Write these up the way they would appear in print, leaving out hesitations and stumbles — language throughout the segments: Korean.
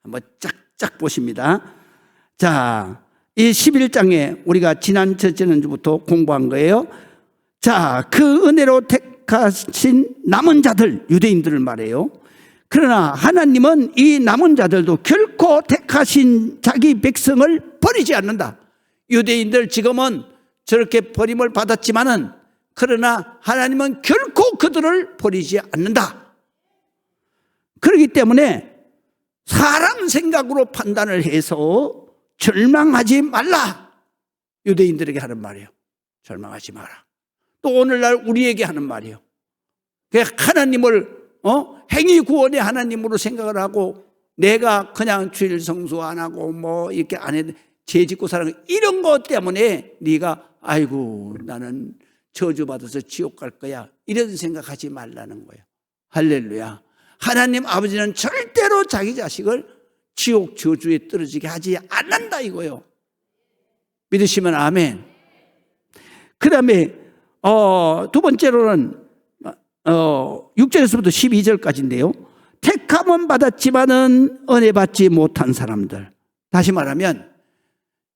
한번 쫙쫙 보십니다. 자, 이 11장에 우리가 지난주부터 공부한 거예요. 자, 그 은혜로 택하신 남은 자들, 유대인들을 말해요. 그러나 하나님은 이 남은 자들도 결코 택하신 자기 백성을 버리지 않는다. 유대인들 지금은 저렇게 버림을 받았지만은, 그러나 하나님은 결코 그들을 버리지 않는다. 그렇기 때문에 사람 생각으로 판단을 해서 절망하지 말라. 유대인들에게 하는 말이에요. 절망하지 마라. 또 오늘날 우리에게 하는 말이에요. 하나님을 행위 구원의 하나님으로 생각을 하고, 내가 그냥 주일 성수 안 하고 뭐 이렇게 안 해도 죄 짓고 사는 이런 것 때문에 네가 아이고 나는 저주받아서 지옥 갈 거야, 이런 생각하지 말라는 거예요. 할렐루야. 하나님 아버지는 절대로 자기 자식을 지옥 저주에 떨어지게 하지 않는다 이거예요. 믿으시면 아멘. 그 다음에 두 번째로는 6절에서부터 12절까지인데요. 택함은 받았지만은 은혜 받지 못한 사람들. 다시 말하면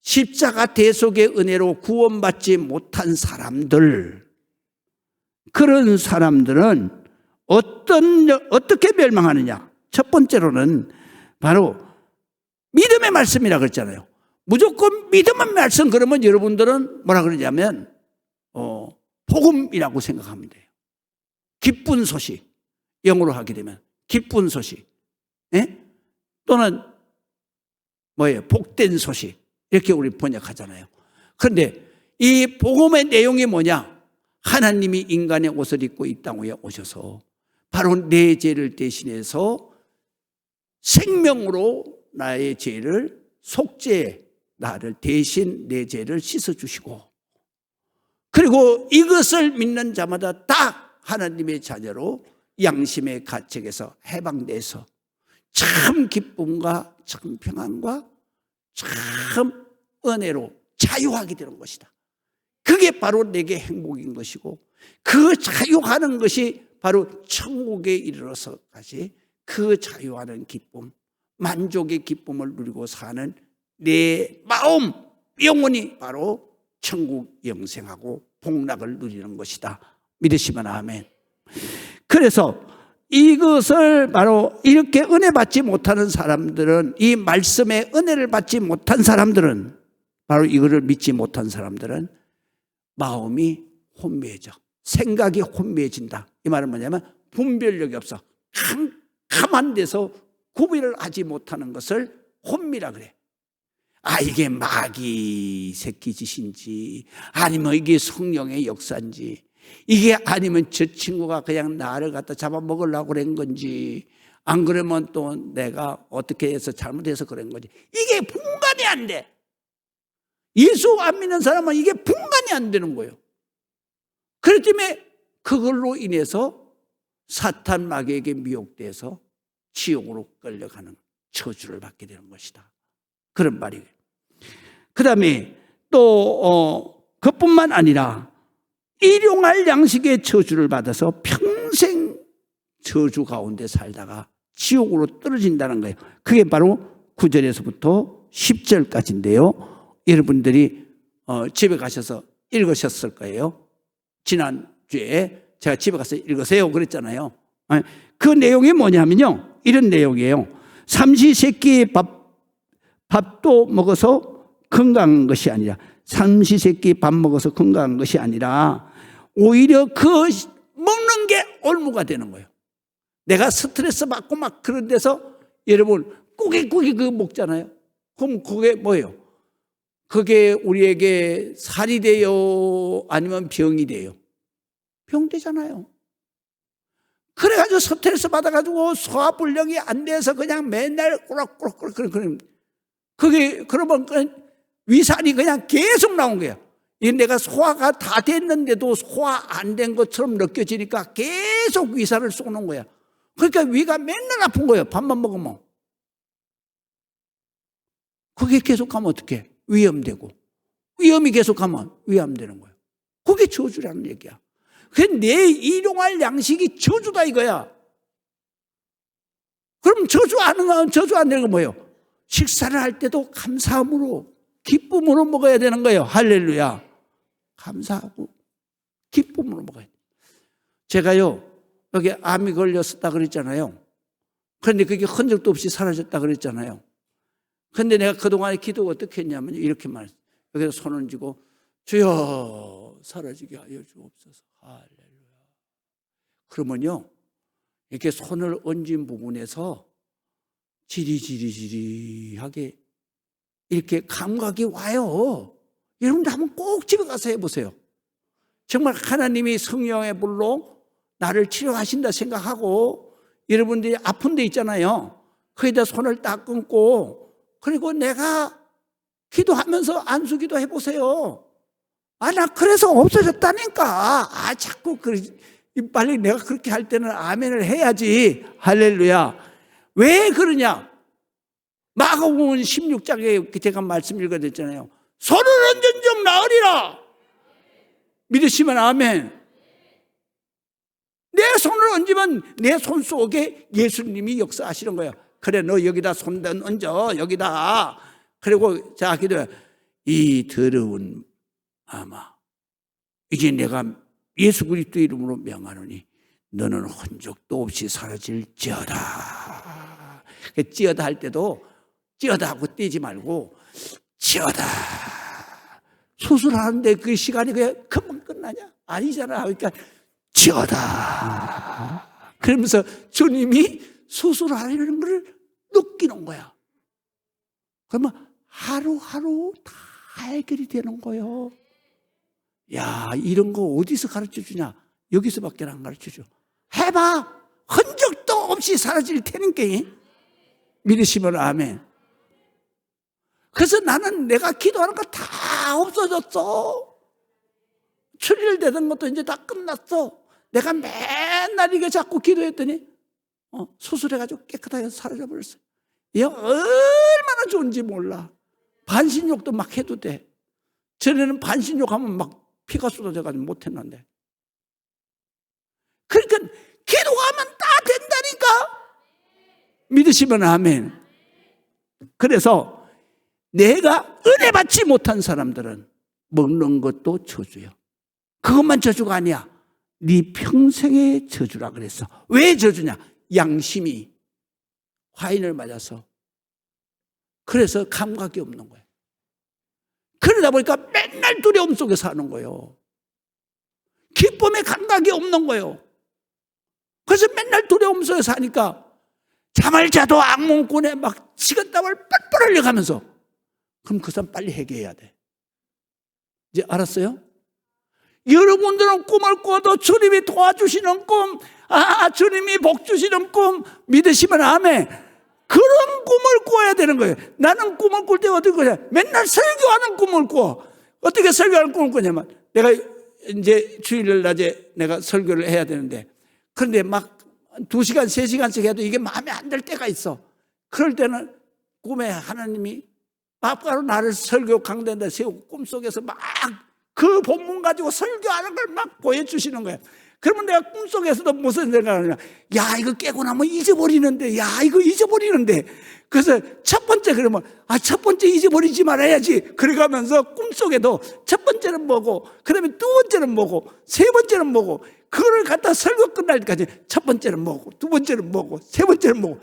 십자가 대속의 은혜로 구원받지 못한 사람들, 그런 사람들은 어떻게 멸망하느냐. 첫 번째로는 바로 믿음의 말씀이라고 그랬잖아요. 무조건 믿음의 말씀, 그러면 여러분들은 뭐라 그러냐면 복음이라고 생각하면 돼요. 기쁜 소식, 영어로 하게 되면 기쁜 소식, 또는 뭐예요? 복된 소식, 이렇게 우리 번역하잖아요. 그런데 이 복음의 내용이 뭐냐? 하나님이 인간의 옷을 입고 이 땅 위에 오셔서 바로 내 죄를 대신해서 생명으로 나의 죄를 속죄, 나를 대신 내 죄를 씻어주시고, 그리고 이것을 믿는 자마다 다 하나님의 자녀로 양심의 가책에서 해방돼서 참 기쁨과 참 평안과 참 은혜로 자유하게 되는 것이다. 그게 바로 내게 행복인 것이고, 그 자유하는 것이 바로 천국에 이르러서까지 그 자유하는 기쁨, 만족의 기쁨을 누리고 사는 내 마음, 영혼이 바로 천국 영생하고 복락을 누리는 것이다. 믿으시면 아멘. 그래서 이것을 바로 이렇게 은혜 받지 못하는 사람들은, 이 말씀의 은혜를 받지 못한 사람들은, 바로 이거를 믿지 못한 사람들은 마음이 혼미해져, 생각이 혼미해진다. 이 말은 뭐냐면 분별력이 없어. 캄캄한 데서 구별을 하지 못하는 것을 혼미라 그래. 아, 이게 마귀 새끼 짓인지, 아니면 이게 성령의 역사인지, 이게 아니면 저 친구가 그냥 나를 갖다 잡아먹으려고 그런 건지, 안 그러면 또 내가 어떻게 해서 잘못해서 그런 건지, 이게 분간이 안 돼. 예수 안 믿는 사람은 이게 분간이 안 되는 거예요. 그렇기 때문에 그걸로 인해서 사탄 마귀에게 미혹돼서 지옥으로 끌려가는 저주를 받게 되는 것이다. 그런 말이에요. 그 다음에 또 그뿐만 아니라 일용할 양식의 저주를 받아서 평생 저주 가운데 살다가 지옥으로 떨어진다는 거예요. 그게 바로 9절에서부터 10절까지인데요. 여러분들이 집에 가셔서 읽으셨을 거예요. 지난주에 제가 집에 가서 읽으세요 그랬잖아요. 그 내용이 뭐냐면요, 이런 내용이에요. 삼시세끼 밥도 먹어서 건강한 것이 아니라, 삼시세끼 밥 먹어서 건강한 것이 아니라 오히려 그 먹는 게 올무가 되는 거예요. 내가 스트레스 받고 막 그런 데서 여러분 꾸깃꾸깃 그거 먹잖아요. 그럼 그게 뭐예요? 그게 우리에게 살이 돼요? 아니면 병이 돼요? 병 되잖아요. 그래가지고 스트레스 받아가지고 소화불량이 안 돼서 그냥 맨날 꼬락꼬락 그게 그러면 위산이 그냥 계속 나온 거예요. 이 내가 소화가 다 됐는데도 소화 안 된 것처럼 느껴지니까 계속 위산을 쏘는 거야. 그러니까 위가 맨날 아픈 거예요. 밥만 먹으면. 그게 계속하면 어떡해? 위험되고, 위험이 계속하면 위험되는 거예요. 그게 저주라는 얘기야. 그 내 일용할 양식이 저주다 이거야. 그럼 저주 안 되는 거 뭐예요? 식사를 할 때도 감사함으로, 기쁨으로 먹어야 되는 거예요. 할렐루야. 감사하고 기쁨으로 먹어야 돼요. 제가요, 여기 암이 걸렸었다 그랬잖아요. 그런데 그게 흔적도 없이 사라졌다 그랬잖아요. 그런데 내가 그동안에 기도가 어떻게 했냐면 이렇게 말했어요. 여기서 손을 쥐고 주여 사라지게 하여 주옵소서. 할렐루야. 그러면요, 이렇게 손을 얹은 부분에서 지리지리지리하게 이렇게 감각이 와요. 여러분들 한번 꼭 집에 가서 해보세요. 정말 하나님이 성령의 불로 나를 치료하신다 생각하고, 여러분들이 아픈 데 있잖아요. 거기다 손을 딱 끊고, 그리고 내가 기도하면서 안수기도 해보세요. 나 그래서 없어졌다니까. 자꾸 빨리 내가 그렇게 할 때는 아멘을 해야지. 할렐루야. 왜 그러냐? 마가복음 16장에 제가 말씀 읽어드렸잖아요. 손을 얹은 적 나으리라. 믿으시면 아멘. 내 손을 얹으면 내 손 속에 예수님이 역사하시는 거예요. 그래, 너 여기다 손 얹어, 여기다. 그리고 자, 기도해. 이 더러운 아마 이제 내가 예수 그리스도 이름으로 명하노니 너는 흔적도 없이 사라질지어다. 찌어다 할 때도 찌어다 하고 떼지 말고 찌어다. 수술하는데 그 시간이 그냥 금방 끝나냐? 아니잖아. 그러니까 찌어다. 그러면서 주님이 수술하려는 걸 느끼는 거야. 그러면 하루하루 다 해결이 되는 거예요. 야, 이런 거 어디서 가르쳐 주냐? 여기서밖에 안 가르쳐 줘. 해봐. 흔적도 없이 사라질 테니까. 믿으시면 아멘. 그래서 나는 내가 기도하는 거 다 없어졌어. 출혈되던 것도 이제 다 끝났어. 내가 맨날 이게 자꾸 기도했더니 수술해가지고 깨끗하게 사라져버렸어요. 얘 얼마나 좋은지 몰라. 반신욕도 막 해도 돼. 전에는 반신욕하면 막 피가 쏟아져가지고 못했는데. 그러니까 기도하면 다 된다니까. 믿으시면 아멘. 그래서 내가 은혜 받지 못한 사람들은 먹는 것도 저주요. 그것만 저주가 아니야. 네 평생의 저주라 그랬어. 왜 저주냐? 양심이 화인을 맞아서. 그래서 감각이 없는 거예요. 그러다 보니까 맨날 두려움 속에 사는 거예요. 기쁨의 감각이 없는 거예요. 그래서 맨날 두려움 속에 사니까 잠을 자도 악몽꾼에 막 식은땀을 뻘뻘 흘려가면서, 그럼 그 사람 빨리 해결해야 돼. 이제 알았어요? 여러분들은 꿈을 꿔도 주님이 도와주시는 꿈, 주님이 복 주시는 꿈 믿으시면 아멘. 그런 꿈을 꿔야 되는 거예요. 나는 꿈을 꿀 때 어떻게 꾸냐? 맨날 설교하는 꿈을 꿔. 어떻게 설교하는 꿈을 꾸냐면, 내가 이제 주일날 낮에 내가 설교를 해야 되는데, 그런데 막 2시간, 3시간씩 해도 이게 마음에 안 들 때가 있어. 그럴 때는 꿈에 하나님이 앞가로 나를 설교 강단에 세우고 꿈속에서 막 그 본문 가지고 설교하는 걸 막 보여주시는 거예요. 그러면 내가 꿈속에서도 무슨 생각을 하냐? 야, 이거 깨고 나면 잊어버리는데, 야, 이거 잊어버리는데. 그래서 첫 번째 그러면, 첫 번째 잊어버리지 말아야지. 그래가면서 꿈속에도 첫 번째는 뭐고, 그 다음에 두 번째는 뭐고, 세 번째는 뭐고, 그거를 갖다 설교 끝날 때까지 첫 번째는 뭐고, 두 번째는 뭐고, 세 번째는 뭐고.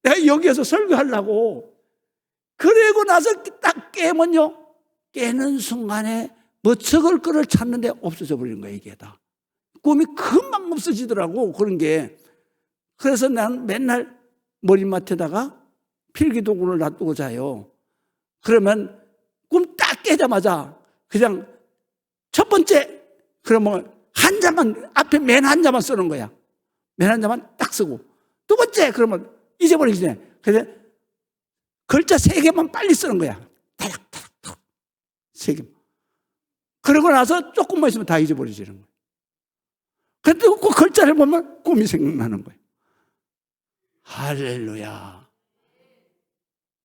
내가 여기에서 설교하려고. 그러고 나서 딱 깨면요, 깨는 순간에 뭐 적을 거를 찾는데 없어져 버리는 거예요, 이게 다. 꿈이 금방 없어지더라고, 그런 게. 그래서 난 맨날 머리맡에다가 필기도구를 놔두고 자요. 그러면 꿈 딱 깨자마자 그냥 첫 번째, 그러면 한 자만, 앞에 맨 한 자만 쓰는 거야. 맨 한 자만 딱 쓰고. 두 번째, 그러면 잊어버리기 전에. 그래서 글자 3개만 빨리 쓰는 거야. 타닥타닥. 3개. 그러고 나서 조금만 있으면 다 잊어버리지는 거예요. 그런데 그 글자를 보면 꿈이 생각나는 거예요. 할렐루야.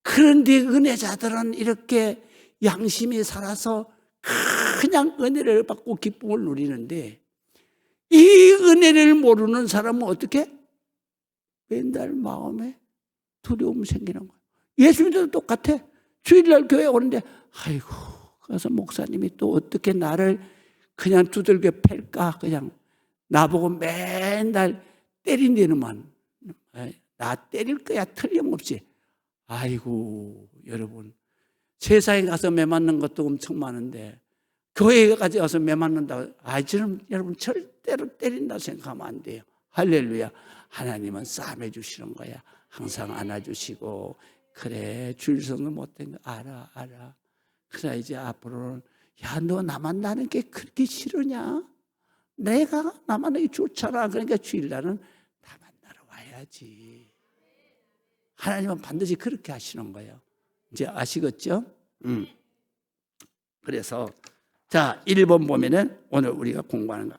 그런데 은혜자들은 이렇게 양심이 살아서 그냥 은혜를 받고 기쁨을 누리는데, 이 은혜를 모르는 사람은 어떻게? 맨날 마음에 두려움 생기는 거예요. 예수님도 똑같아. 주일날 교회 오는데 아이고 그래서 목사님이 또 어떻게 나를 그냥 두들겨 팰까, 그냥 나보고 맨날 때린다는만, 나 때릴 거야 틀림없이. 아이고 여러분, 세상에 가서 매 맞는 것도 엄청 많은데 교회에 가서 매 맞는다고 여러분 절대로 때린다고 생각하면 안 돼요. 할렐루야. 하나님은 싸매 주시는 거야. 항상 안아주시고, 그래 주일성도 못된 거 알아. 그래 이제 앞으로는 야, 너 나 만나는 게 그렇게 싫으냐? 내가 나 만나기 좋잖아. 그러니까 주일날은 나 만나러 와야지. 하나님은 반드시 그렇게 하시는 거예요. 이제 아시겠죠? 그래서 자 1번 보면은 오늘 우리가 공부하는 거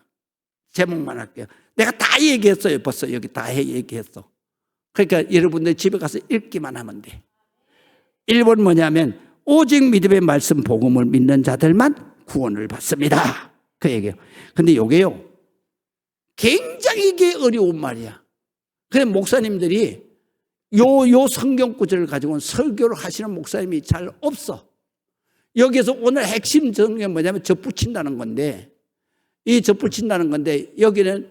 제목만 할게요. 내가 다 얘기했어요. 벌써 여기 다 얘기했어. 그러니까 여러분들 집에 가서 읽기만 하면 돼. 1번 뭐냐면 오직 믿음의 말씀 복음을 믿는 자들만 구원을 받습니다. 그 얘기예요. 근데 요게요 굉장히 이게 어려운 말이야. 그래서 목사님들이 요 성경 구절을 가지고는 설교를 하시는 목사님이 잘 없어. 여기서 오늘 핵심 정리는 뭐냐면 접붙인다는 건데, 이 접붙인다는 건데 여기는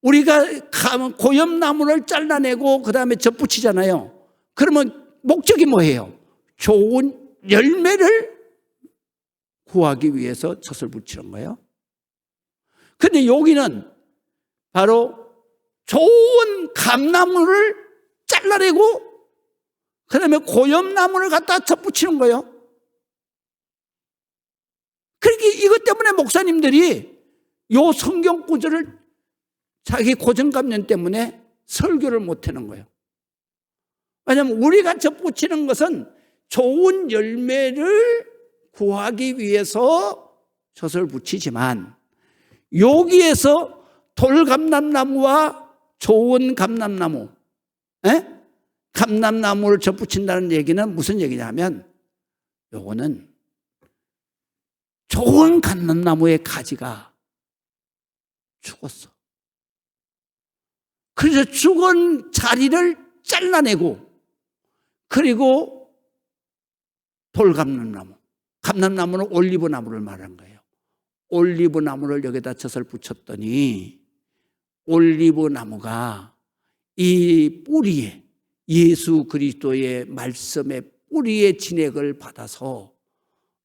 우리가 고염나무를 잘라내고 그 다음에 접붙이잖아요. 그러면 목적이 뭐예요? 좋은 열매를 구하기 위해서 젖을 붙이는 거예요. 근데 여기는 바로 좋은 감나무를 잘라내고 그 다음에 고염나무를 갖다 젖붙이는 거예요. 그러니까 이것 때문에 목사님들이 요 성경 구절을 자기 고정감년 때문에 설교를 못하는 거예요. 왜냐하면 우리가 젖붙이는 것은 좋은 열매를 구하기 위해서 젖을 붙이지만 여기에서 돌감람나무와 좋은 감람나무, 감람나무를 젖붙인다는 얘기는 무슨 얘기냐면 요거는 좋은 감람나무의 가지가 죽었어. 그래서 죽은 자리를 잘라내고 그리고 돌감람나무, 감람나무는 올리브나무를 말한 거예요. 올리브나무를 여기다 젖을 붙였더니 올리브나무가 이 뿌리에 예수 그리스도의 말씀의 뿌리의 진액을 받아서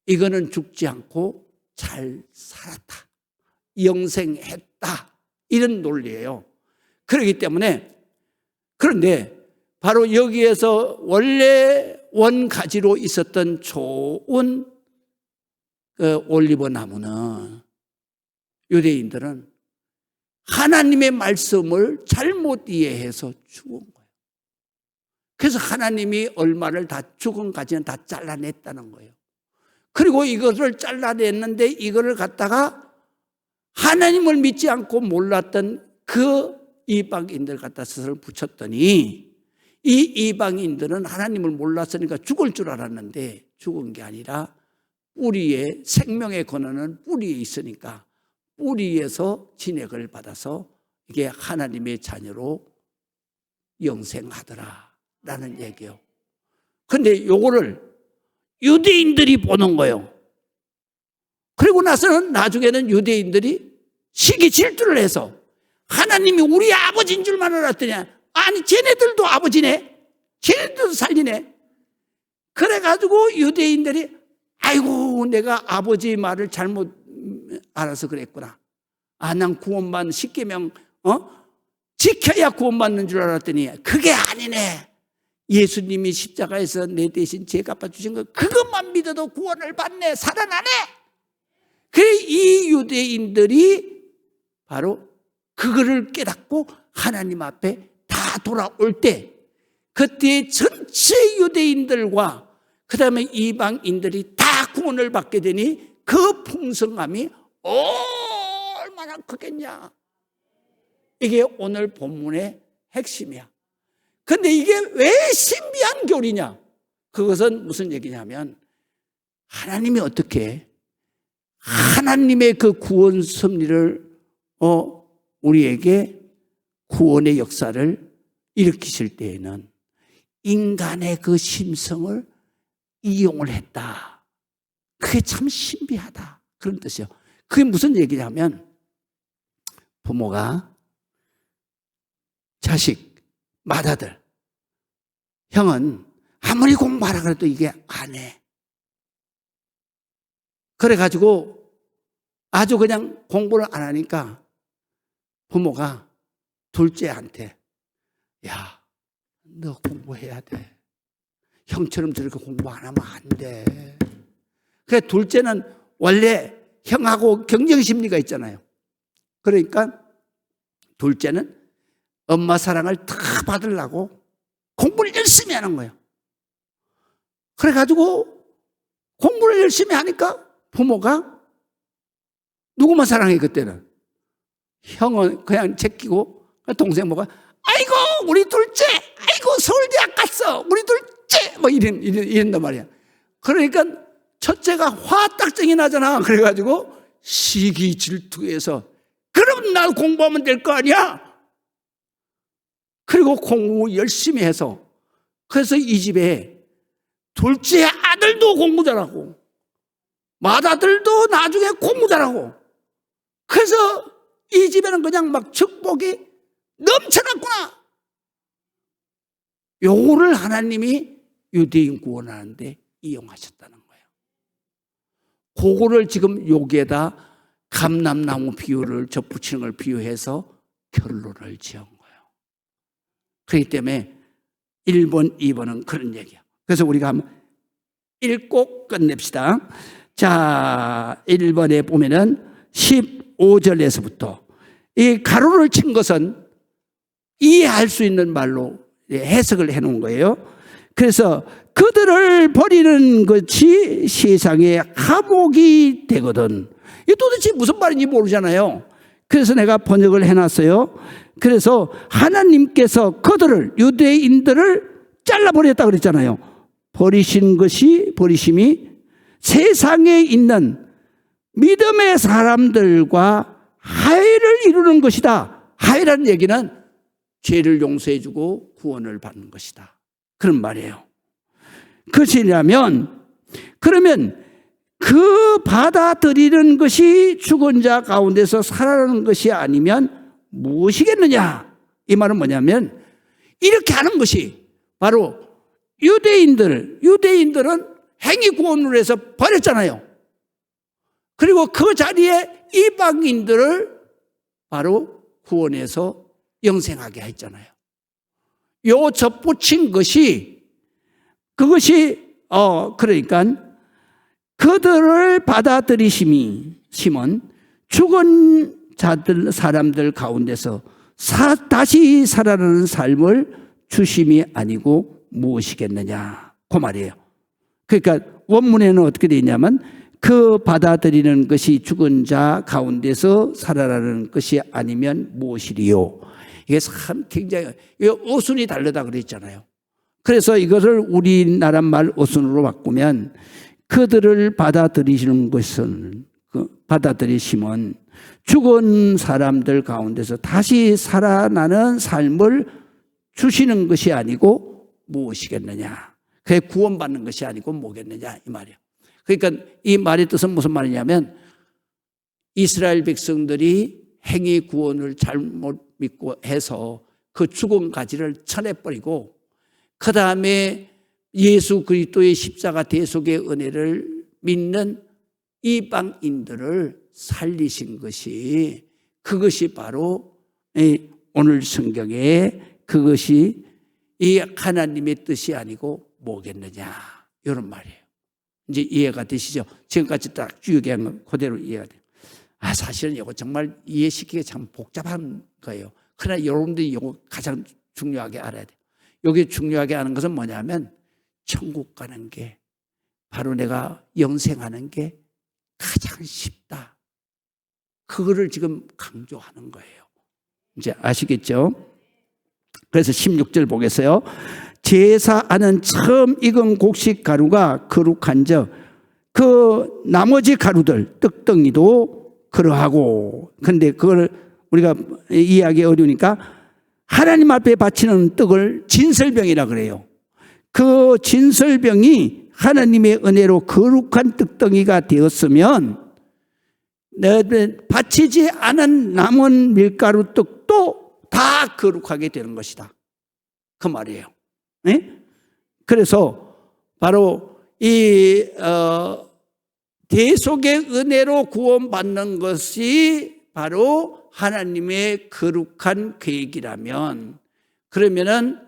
이거는 죽지 않고 잘 살았다, 영생했다, 이런 논리예요. 그렇기 때문에, 그런데 바로 여기에서 원래 원가지로 있었던 좋은 올리브 나무는 유대인들은 하나님의 말씀을 잘못 이해해서 죽은 거예요. 그래서 하나님이 얼마를 다 죽은 가지는 다 잘라냈다는 거예요. 그리고 이것을 잘라냈는데 이거를 갖다가 하나님을 믿지 않고 몰랐던 그 이방인들 갖다 스스로 붙였더니 이 이방인들은 하나님을 몰랐으니까 죽을 줄 알았는데 죽은 게 아니라 뿌리에, 생명의 근원은 뿌리에 있으니까 뿌리에서 진액을 받아서 이게 하나님의 자녀로 영생하더라라는 얘기예요. 그런데 요거를 유대인들이 보는 거예요. 그리고 나서는 나중에는 유대인들이 시기 질투를 해서 하나님이 우리 아버지인 줄만 알았더니 아니 쟤네들도 아버지네, 쟤네들도 살리네. 그래가지고 유대인들이 아이고 내가 아버지 말을 잘못 알아서 그랬구나. 난 구원받는 십계명 지켜야 구원받는 줄 알았더니 그게 아니네. 예수님이 십자가에서 내 대신 죄 갚아주신 거 그것만 믿어도 구원을 받네, 살아나네. 그래 이 유대인들이 바로 그거를 깨닫고 하나님 앞에 다 돌아올 때 그때 전체 유대인들과 그 다음에 이방인들이 다 구원을 받게 되니 그 풍성함이 얼마나 크겠냐. 이게 오늘 본문의 핵심이야. 근데 이게 왜 신비한 교리냐? 그것은 무슨 얘기냐면 하나님이 어떻게 하나님의 그 구원 섭리를 우리에게 구원의 역사를 일으키실 때에는 인간의 그 심성을 이용을 했다. 그게 참 신비하다. 그런 뜻이에요. 그게 무슨 얘기냐면 부모가 자식, 맏아들, 형은 아무리 공부하라 그래도 이게 안 해. 그래가지고 아주 그냥 공부를 안 하니까 부모가 둘째한테 야, 너 공부해야 돼. 형처럼 저렇게 공부 안 하면 안 돼. 그래 둘째는 원래 형하고 경쟁심리가 있잖아요. 그러니까 둘째는 엄마 사랑을 다 받으려고 공부를 열심히 하는 거예요. 그래가지고 공부를 열심히 하니까 부모가 누구만 사랑해 그때는? 형은 그냥 제끼고 동생 뭐가 아이고 우리 둘째 아이고 서울대학 갔어 우리 둘째 뭐 이런단 말이야. 그러니까 첫째가 화딱정이 나잖아. 그래가지고 시기 질투해서 그럼 나 공부하면 될 거 아니야. 그리고 공부 열심히 해서 그래서 이 집에 둘째 아들도 공부 잘하고 맏아들도 나중에 공부 잘하고 그래서 이 집에는 그냥 막 축복이 넘쳐났구나. 요거를 하나님이 유대인 구원하는데 이용하셨다는 거예요. 그거를 지금 여기에다 감람나무 비유를 접붙이는 걸 비유해서 결론을 지은 거예요. 그렇기 때문에 1번, 2번은 그런 얘기야. 그래서 우리가 한번 읽고 끝냅시다. 자, 1번에 보면은 15절에서부터 이 가로를 친 것은 이해할 수 있는 말로 해석을 해 놓은 거예요. 그래서 그들을 버리는 것이 세상의 하복이 되거든. 이게 도대체 무슨 말인지 모르잖아요. 그래서 내가 번역을 해놨어요. 그래서 하나님께서 그들을 유대인들을 잘라버렸다 그랬잖아요. 버리심이 세상에 있는 믿음의 사람들과 화해를 이루는 것이다. 화해라는 얘기는 죄를 용서해주고 구원을 받는 것이다. 그런 말이에요. 그것이냐면 그러면 그 받아들이는 것이 죽은 자 가운데서 살아나는 것이 아니면 무엇이겠느냐. 이 말은 뭐냐면 이렇게 하는 것이 바로 유대인들은 행위 구원으로 해서 버렸잖아요. 그리고 그 자리에 이방인들을 바로 구원해서 영생하게 했잖아요. 요 접붙인 것이 그러니까 그들을 받아들이심은 죽은 사람들 가운데서 다시 살아나는 삶을 주심이 아니고 무엇이겠느냐 그 말이에요. 그러니까 원문에는 어떻게 되어 있냐면 그 받아들이는 것이 죽은 자 가운데서 살아나는 것이 아니면 무엇이리요. 이게 참 굉장히 어순이 다르다 그랬잖아요. 그래서 이것을 우리나라 말 어순으로 바꾸면 그들을 받아들이시는 것은 받아들이심은 죽은 사람들 가운데서 다시 살아나는 삶을 주시는 것이 아니고 무엇이겠느냐. 그게 구원받는 것이 아니고 뭐겠느냐 이 말이에요. 그러니까 이 말의 뜻은 무슨 말이냐면 이스라엘 백성들이 행위 구원을 잘못 믿고 해서 그 죽은 가지를 쳐내버리고 그 다음에 예수 그리스도의 십자가 대속의 은혜를 믿는 이방인들을 살리신 것이 그것이 바로 오늘 성경에 그것이 이 하나님의 뜻이 아니고 뭐겠느냐 이런 말이에요. 이제 이해가 되시죠? 지금까지 딱 쭉 얘기한 건 그대로 이해가 돼요. 사실은 이거 정말 이해시키기 참 복잡한 거예요. 그러나 여러분들이 이거 가장 중요하게 알아야 돼요. 여기 중요하게 아는 것은 뭐냐면 천국 가는 게 바로 내가 영생하는 게 가장 쉽다. 그거를 지금 강조하는 거예요. 이제 아시겠죠? 그래서 16절 보겠어요. 제사하는 처음 익은 곡식 가루가 거룩한즉 그 나머지 가루들 떡덩이도 그러하고. 근데 그걸 우리가 이해하기 어려우니까 하나님 앞에 바치는 떡을 진설병이라 그래요. 그 진설병이 하나님의 은혜로 거룩한 떡덩이가 되었으면 바치지 않은 남은 밀가루 떡도 다 거룩하게 되는 것이다. 그 말이에요. 네? 그래서 바로 이 대속의 은혜로 구원받는 것이 바로 하나님의 거룩한 계획이라면, 그러면은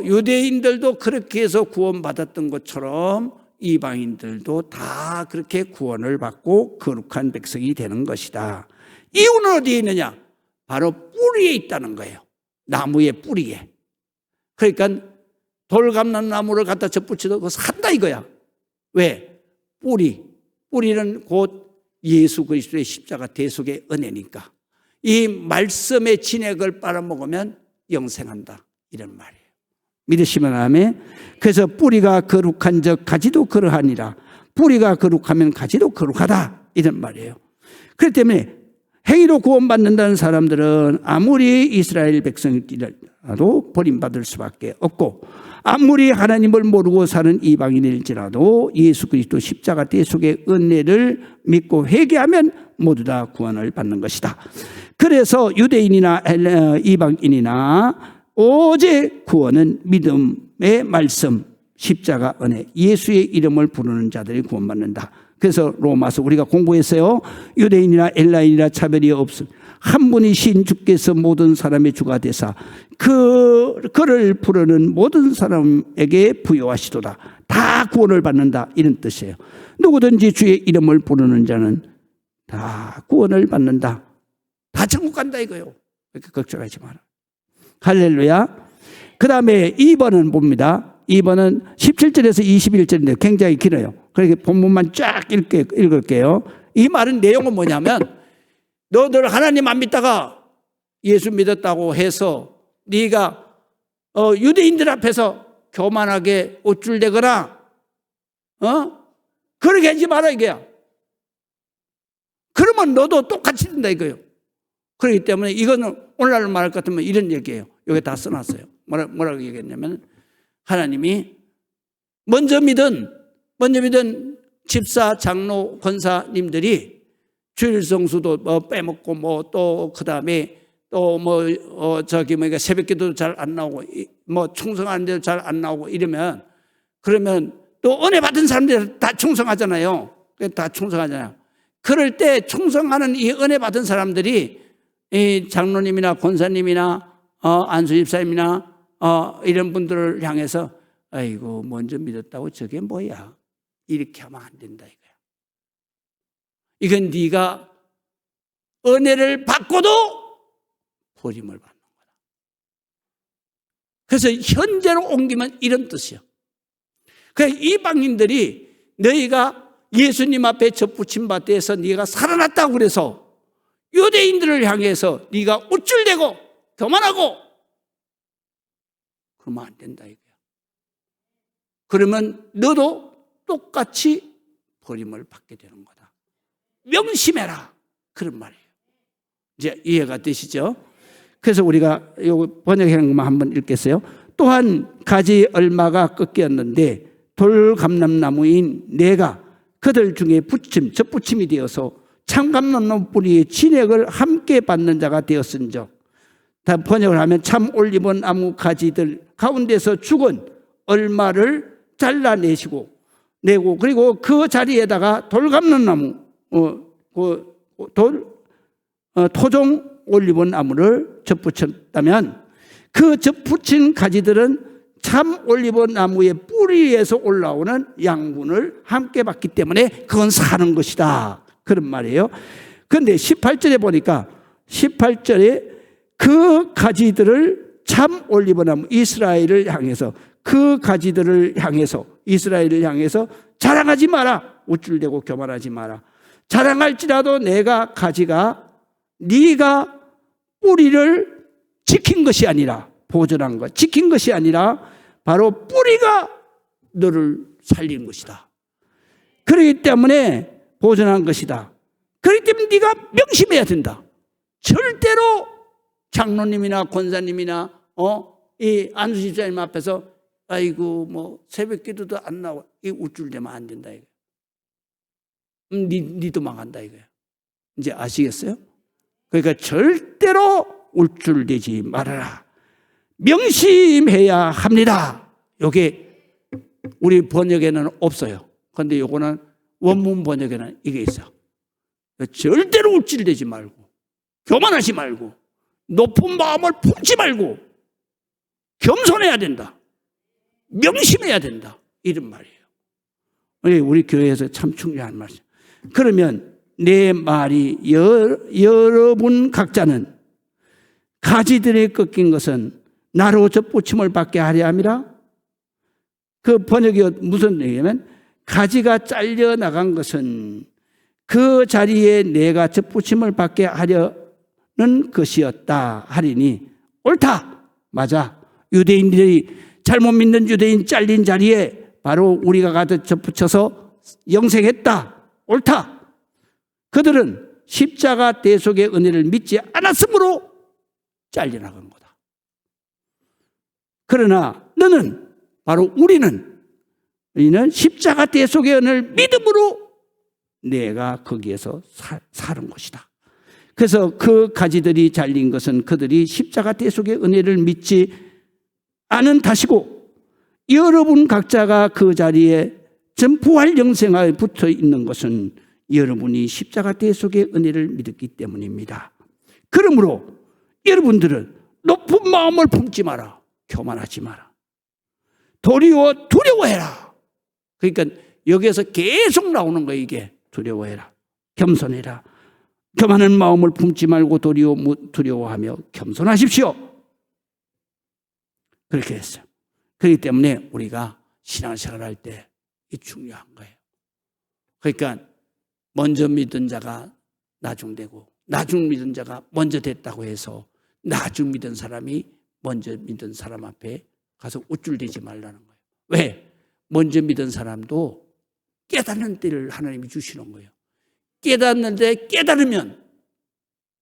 유대인들도 그렇게 해서 구원받았던 것처럼 이방인들도 다 그렇게 구원을 받고 거룩한 백성이 되는 것이다. 이유는 어디에 있느냐? 바로 뿌리에 있다는 거예요. 나무의 뿌리에. 그러니까 돌감람나무를 갖다 접붙여도 그거 산다 이거야. 왜? 뿌리는 곧 예수 그리스도의 십자가 대속의 은혜니까. 이 말씀의 진액을 빨아먹으면 영생한다, 이런 말이에요. 믿으시면 아멘. 그래서 뿌리가 거룩한 적 가지도 그러하니라. 뿌리가 거룩하면 가지도 거룩하다, 이런 말이에요. 그렇기 때문에 행위로 구원받는다는 사람들은 아무리 이스라엘 백성이라도 버림받을 수밖에 없고, 아무리 하나님을 모르고 사는 이방인일지라도 예수 그리스도 십자가 대속의 은혜를 믿고 회개하면 모두 다 구원을 받는 것이다. 그래서 유대인이나 이방인이나 오직 구원은 믿음의 말씀, 십자가 은혜, 예수의 이름을 부르는 자들이 구원받는다. 그래서 로마서 우리가 공부했어요. 유대인이나 엘라인이나 차별이 없음, 한 분이신 주께서 모든 사람의 주가 되사 그를 부르는 모든 사람에게 부여하시도다. 다 구원을 받는다, 이런 뜻이에요. 누구든지 주의 이름을 부르는 자는 다 구원을 받는다. 다 천국 간다 이거요. 그렇게 걱정하지 마라. 할렐루야. 그 다음에 2번은 봅니다. 2번은 17절에서 21절인데 굉장히 길어요. 그렇게 본문만 쫙 읽을게요. 이 말은 내용은 뭐냐면, 너들 하나님 안 믿다가 예수 믿었다고 해서 네가 유대인들 앞에서 교만하게 우쭐대거나 그렇게 하지 마라 이거야. 그러면 너도 똑같이 된다 이거예요. 그렇기 때문에 이거는 오늘날 말할 것 같으면 이런 얘기예요. 여기 다 써놨어요. 뭐라고 얘기했냐면, 하나님이 먼저 믿은 집사, 장로, 권사님들이 주일 성수도 빼먹고 또 그다음에 또 새벽기도 잘 안 나오고 충성하는 데도 잘 안 나오고 이러면, 그러면 또 은혜 받은 사람들이 다 충성하잖아요. 다 충성하잖아요. 그럴 때 충성하는 이 은혜 받은 사람들이 이 장로님이나 권사님이나 안수 집사님이나 이런 분들을 향해서 아이고 먼저 믿었다고 저게 뭐야, 이렇게 하면 안 된다 이거야. 이건 네가 은혜를 받고도 버림을 받는 거다. 그래서 현재로 옮기면 이런 뜻이야. 그러니까 이방인들이 너희가 예수님 앞에 접붙임 받대에서 네가 살아났다고 그래서 유대인들을 향해서 네가 우쭐대고 교만하고 그러면 안 된다 이거야. 그러면 너도 똑같이 버림을 받게 되는 거다. 명심해라, 그런 말이에요. 이제 이해가 되시죠? 그래서 우리가 요 번역한 것만 한번 읽겠어요. 또한 가지 얼마가 꺾였는데 돌감람나무인 내가 그들 중에 접붙임이 되어서 참감람나무 뿌리의 진액을 함께 받는 자가 되었은즉, 다 번역을 하면 참 올리브 나무 가지들 가운데서 죽은 얼마를 잘라내시고 내고, 그리고 그 자리에다가 돌감람나무 토종 올리브 나무를 접붙였다면, 그 접붙인 가지들은 참 올리브 나무의 뿌리에서 올라오는 양분을 함께 받기 때문에 그건 사는 것이다, 그런 말이에요. 그런데 18절에 보니까 18절에 그 가지들을 참 올리브 나무 이스라엘을 향해서, 그 가지들을 향해서 이스라엘을 향해서 자랑하지 마라, 우쭐대고 교만하지 마라. 자랑할지라도 내가 가지가 네가 뿌리를 지킨 것이 아니라, 보존한 것, 지킨 것이 아니라 바로 뿌리가 너를 살린 것이다. 그렇기 때문에 보존한 것이다. 그렇기 때문에 네가 명심해야 된다. 절대로 장로님이나 권사님이나 이 안수 집사님 앞에서 아이고 뭐 새벽 기도도 안 나와. 이 우쭐대면 안 된다 이거. 니도 망한다 이거야. 이제 아시겠어요? 그러니까 절대로 울줄대지 말아라. 명심해야 합니다. 요게 우리 번역에는 없어요. 그런데 요거는 원문 번역에는 이게 있어. 절대로 울줄대지 말고, 교만하지 말고, 높은 마음을 품지 말고, 겸손해야 된다. 명심해야 된다. 이런 말이에요. 우리 교회에서 참 중요한 말이에요. 그러면 내 말이 여러분 각자는 가지들에 꺾인 것은 나로 접붙임을 받게 하려 함이라. 그 번역이 무슨 얘기냐면 가지가 잘려 나간 것은 그 자리에 내가 접붙임을 받게 하려는 것이었다 하리니 옳다. 맞아. 유대인들이 잘못 믿는 유대인 잘린 자리에 바로 우리가 가득 접붙여서 영생했다. 옳다. 그들은 십자가 대속의 은혜를 믿지 않았으므로 잘려나간 거다. 그러나 너는 바로 우리는 십자가 대속의 은혜를 믿음으로 내가 거기에서 사는 것이다. 그래서 그 가지들이 잘린 것은 그들이 십자가 대속의 은혜를 믿지 않은 탓이고 여러분 각자가 그 자리에 전부할 영생에 붙어 있는 것은 여러분이 십자가 대속의 은혜를 믿었기 때문입니다. 그러므로 여러분들은 높은 마음을 품지 마라. 교만하지 마라. 도리어 두려워해라. 그러니까 여기에서 계속 나오는 거예요. 이게 두려워해라. 겸손해라. 교만한 마음을 품지 말고 도리어 두려워하며 겸손하십시오. 그렇게 했어요. 그렇기 때문에 우리가 신앙생활 할 때 이 중요한 거예요. 그러니까 먼저 믿은 자가 나중 되고 나중 믿은 자가 먼저 됐다고 해서 나중 믿은 사람이 먼저 믿은 사람 앞에 가서 우쭐대지 말라는 거예요. 왜? 먼저 믿은 사람도 깨닫는 때를 하나님이 주시는 거예요. 깨닫는데 깨달으면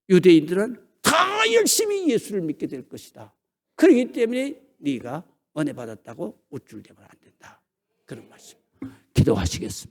유대인들은 다 열심히 예수를 믿게 될 것이다. 그렇기 때문에 네가 은혜 받았다고 우쭐대면 안 된다. 그런 말씀. 기도하시겠습니다.